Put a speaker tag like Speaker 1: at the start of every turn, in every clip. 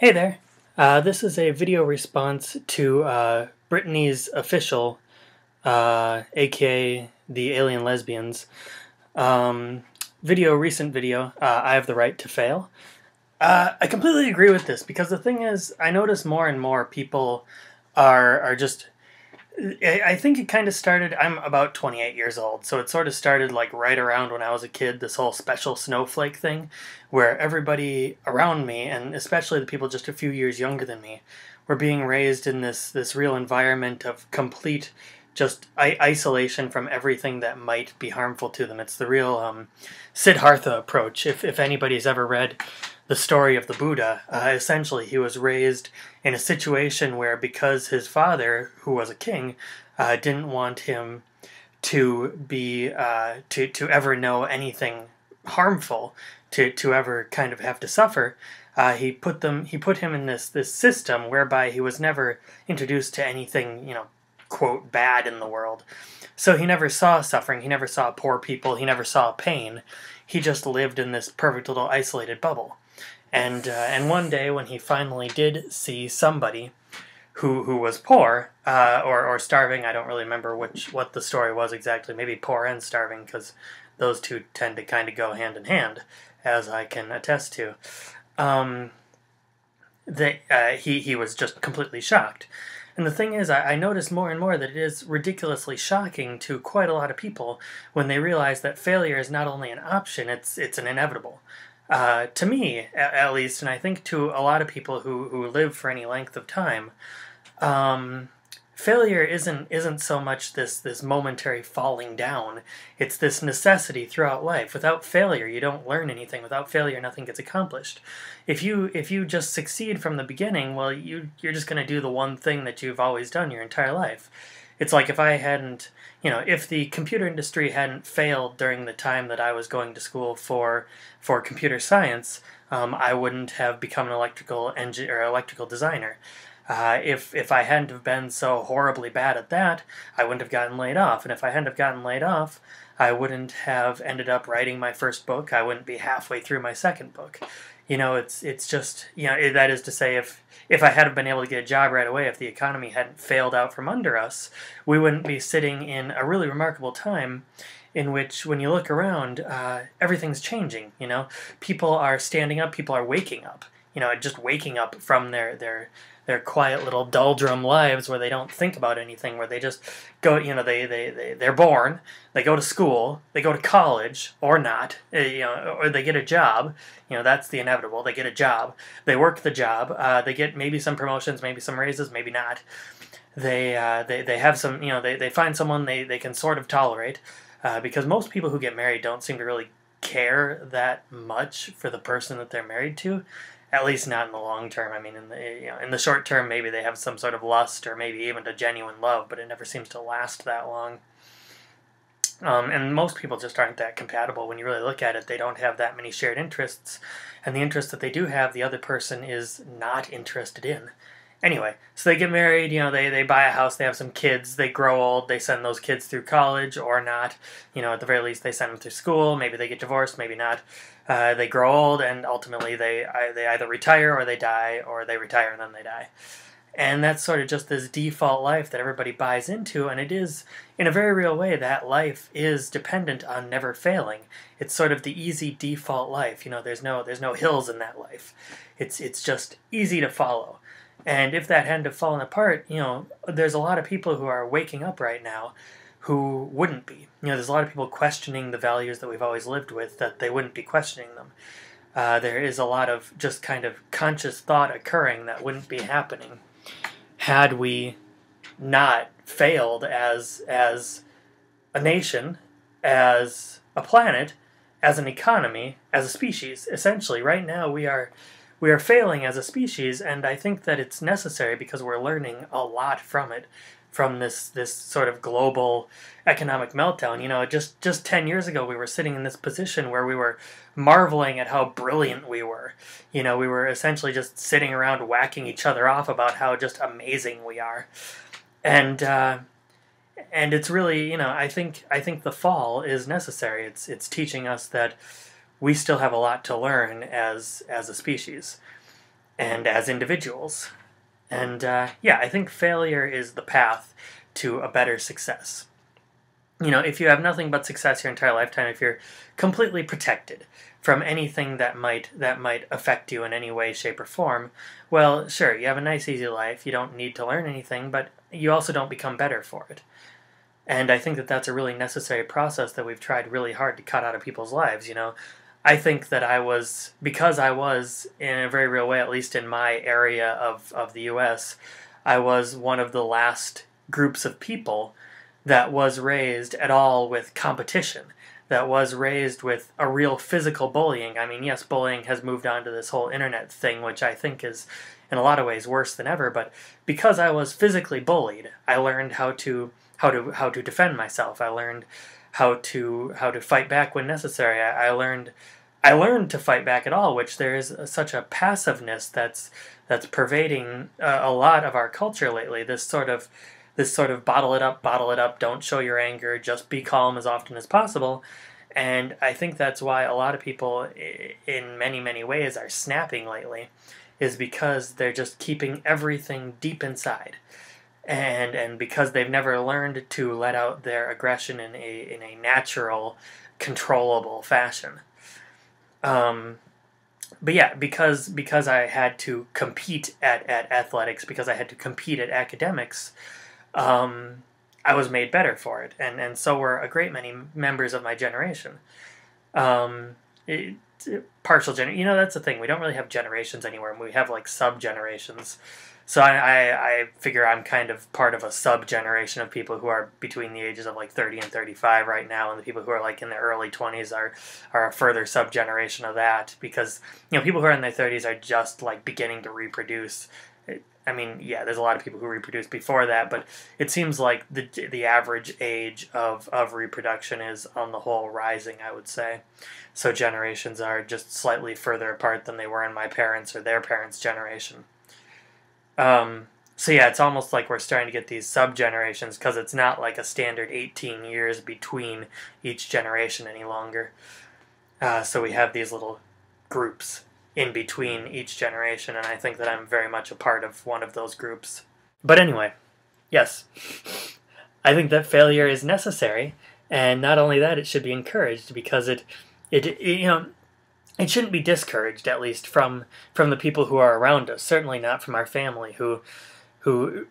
Speaker 1: Hey there. This is a video response to Brittany's official, aka the Alien Lesbians, um, recent video, I Have the Right to Fail. I completely agree with this because the thing is, I notice more and more people are just I think it kind of started. I'm about 28 years old, so it sort of started like right around when I was a kid. This whole special snowflake thing, where everybody around me, and especially the people just a few years younger than me, were being raised in this real environment of complete just isolation from everything that might be harmful to them. It's the real Siddhartha approach. If anybody's ever read the story of the Buddha, essentially he was raised in a situation where, because his father, who was a king, didn't want him to be to ever know anything harmful, to ever kind of have to suffer. He put him in this system whereby he was never introduced to anything, quote, bad in the world. So he never saw suffering, he never saw poor people, he never saw pain. He just lived in this perfect little isolated bubble. And one day when he finally did see somebody who was poor, or starving, I don't really remember what the story was exactly, maybe poor and starving, because those two tend to kind of go hand in hand, as I can attest to. He was just completely shocked. And the thing is, I notice more and more that it is ridiculously shocking to quite a lot of people when they realize that failure is not only an option, it's an inevitable. To me, at least, and I think to a lot of people who live for any length of time, failure isn't so much this momentary falling down. It's this necessity throughout life. Without failure, you don't learn anything. Without failure, nothing gets accomplished. If you just succeed from the beginning, well, you're just going to do the one thing that you've always done your entire life. It's like if I hadn't, if the computer industry hadn't failed during the time that I was going to school for computer science, I wouldn't have become an electrical engineer or electrical designer. If I hadn't have been so horribly bad at that, I wouldn't have gotten laid off. And if I hadn't have gotten laid off, I wouldn't have ended up writing my first book. I wouldn't be halfway through my second book. It's just, that is to say, if I hadn't been able to get a job right away, if the economy hadn't failed out from under us, we wouldn't be sitting in a really remarkable time in which, when you look around, everything's changing. People are standing up, people are waking up. Just waking up from their quiet little doldrum lives where they don't think about anything, where they just go, they're born, they go to school, they go to college, or not, or they get a job, that's the inevitable, they get a job, they work the job, they get maybe some promotions, maybe some raises, maybe not, they have some, they find someone they can sort of tolerate, because most people who get married don't seem to really care that much for the person that they're married to. At least not in the long term. I mean, in the short term, maybe they have some sort of lust or maybe even a genuine love, but it never seems to last that long. And most people just aren't that compatible. When you really look at it, they don't have that many shared interests, and the interests that they do have, the other person is not interested in. Anyway, so they get married, they buy a house, they have some kids, they grow old, they send those kids through college or not. At the very least, they send them through school, maybe they get divorced, maybe not. They grow old, and ultimately they either retire or they die, or they retire and then they die. And that's sort of just this default life that everybody buys into, and it is, in a very real way, that life is dependent on never failing. It's sort of the easy default life. There's no hills in that life. It's just easy to follow. And if that hadn't have fallen apart, there's a lot of people who are waking up right now who wouldn't be. There's a lot of people questioning the values that we've always lived with, that they wouldn't be questioning them. There is a lot of just kind of conscious thought occurring that wouldn't be happening had we not failed as a nation, as a planet, as an economy, as a species. Essentially, right now we are failing as a species, and I think that it's necessary because we're learning a lot from it, from this sort of global economic meltdown. Just 10 years ago, we were sitting in this position where we were marveling at how brilliant we were. We were essentially just sitting around whacking each other off about how just amazing we are. And it's really, I think the fall is necessary. It's teaching us that we still have a lot to learn as a species. and as individuals. And yeah, I think failure is the path to a better success. You know, if you have nothing but success your entire lifetime, if you're completely protected from anything that might affect you in any way, shape, or form, well, sure, you have a nice, easy life. You don't need to learn anything, but you also don't become better for it. And I think that that's a really necessary process that we've tried really hard to cut out of people's lives. You know, I think that because I was, in a very real way, at least in my area of the U.S., I was one of the last groups of people that was raised at all with competition, that was raised with a real physical bullying. I mean, yes, bullying has moved on to this whole internet thing, which I think is in a lot of ways worse than ever, but because I was physically bullied, I learned how to defend myself. I learned how to fight back when necessary. I learned to fight back at all, which there is such a passiveness that's pervading a lot of our culture lately. This sort of bottle it up, don't show your anger, just be calm as often as possible. And I think that's why a lot of people, in many, many ways, are snapping lately, is because they're just keeping everything deep inside. And because they've never learned to let out their aggression in a natural, controllable fashion. But yeah, because I had to compete at athletics, because I had to compete at academics, I was made better for it, and so were a great many members of my generation. You know, that's the thing. We don't really have generations anymore. We have like sub-generations. So I figure I'm kind of part of a sub-generation of people who are between the ages of like 30 and 35 right now, and the people who are like in their early 20s are a further sub-generation of that, because, you know, people who are in their 30s are just like beginning to reproduce. I mean, yeah, there's a lot of people who reproduced before that, but it seems like the average age of reproduction is, on the whole, rising, I would say. So generations are just slightly further apart than they were in my parents' or their parents' generation. So yeah, it's almost like we're starting to get these sub-generations, because it's not like a standard 18 years between each generation any longer. So we have these little groups in between each generation, and I think that I'm very much a part of one of those groups. But anyway, yes, I think that failure is necessary, and not only that, it should be encouraged, because it you know, it shouldn't be discouraged, at least from the people who are around us. Certainly not from our family, who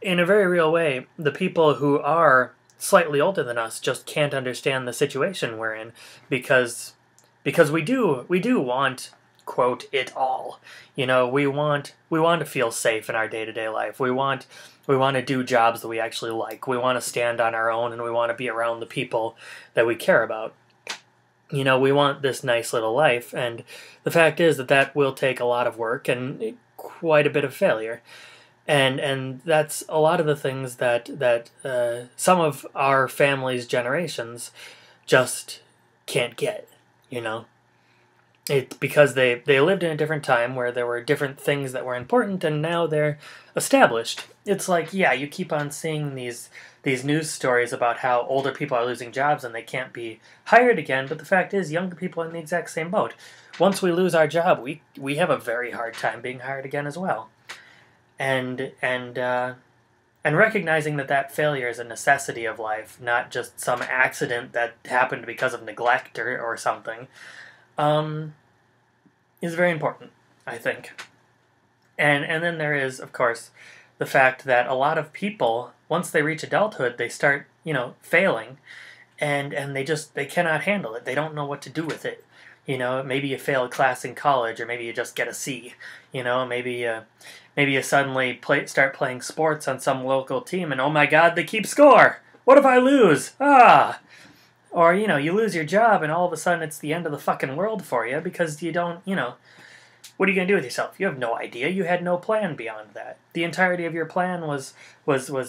Speaker 1: in a very real way, the people who are slightly older than us just can't understand the situation we're in, because we do want, quote, it all. You know, we want to feel safe in our day-to-day life. We want to do jobs that we actually like. We want to stand on our own, and we want to be around the people that we care about. You know, we want this nice little life, and the fact is that will take a lot of work and quite a bit of failure. And that's a lot of the things that some of our family's generations just can't get, you know. It's because they lived in a different time where there were different things that were important, and now they're established. It's like, yeah, you keep on seeing these news stories about how older people are losing jobs and they can't be hired again, but the fact is younger people are in the exact same boat. Once we lose our job, we have a very hard time being hired again as well. And recognizing that failure is a necessity of life, not just some accident that happened because of neglect or something, is very important, I think. And then there is, of course, the fact that a lot of people, once they reach adulthood, they start, you know, failing, and they cannot handle it. They don't know what to do with it. You know, maybe you fail a class in college, or maybe you just get a C. You know, maybe you suddenly start playing sports on some local team, and oh my God, they keep score. What if I lose? Ah. Or, you know, you lose your job, and all of a sudden it's the end of the fucking world for you, because you don't, you know, what are you going to do with yourself? You have no idea. You had no plan beyond that. The entirety of your plan was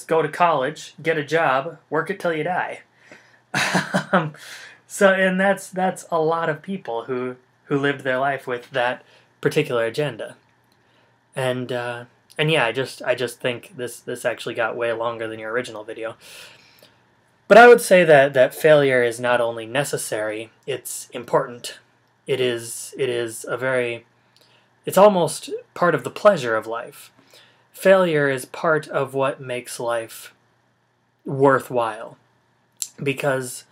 Speaker 1: go to college, get a job, work it till you die. So, and that's a lot of people who lived their life with that particular agenda. And yeah, I just think this actually got way longer than your original video. But I would say that failure is not only necessary, it's important. It is a very it's almost part of the pleasure of life. Failure is part of what makes life worthwhile. Because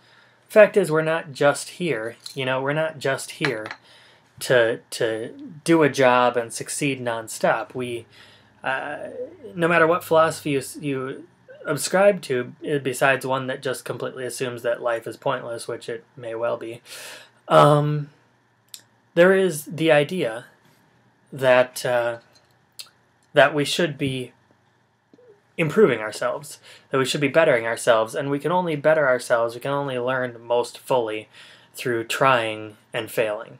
Speaker 1: fact is, we're not just here, we're not just here to do a job and succeed nonstop. No matter what philosophy you subscribe to, besides one that just completely assumes that life is pointless, which it may well be, there is the idea that that we should be improving ourselves, that we should be bettering ourselves, and we can only better ourselves, we can only learn most fully through trying and failing.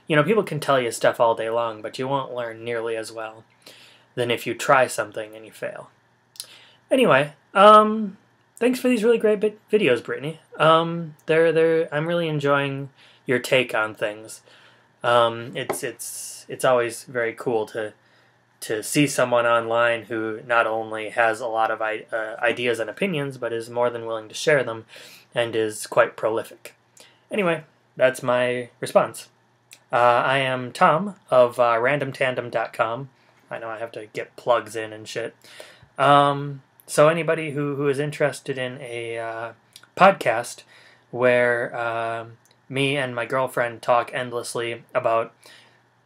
Speaker 1: People can tell you stuff all day long, but you won't learn nearly as well than if you try something and you fail. Anyway, thanks for these really great videos, Brittany. I'm really enjoying your take on things. It's always very cool to see someone online who not only has a lot of ideas and opinions, but is more than willing to share them, and is quite prolific. Anyway, that's my response. I am Tom of randomtandem.com. I know I have to get plugs in and shit. So anybody who is interested in a podcast where me and my girlfriend talk endlessly about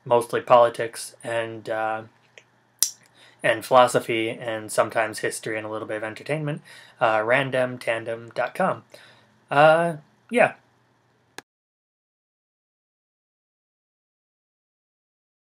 Speaker 1: mostly politics and philosophy and sometimes history and a little bit of entertainment, randomtandem.com. Yeah,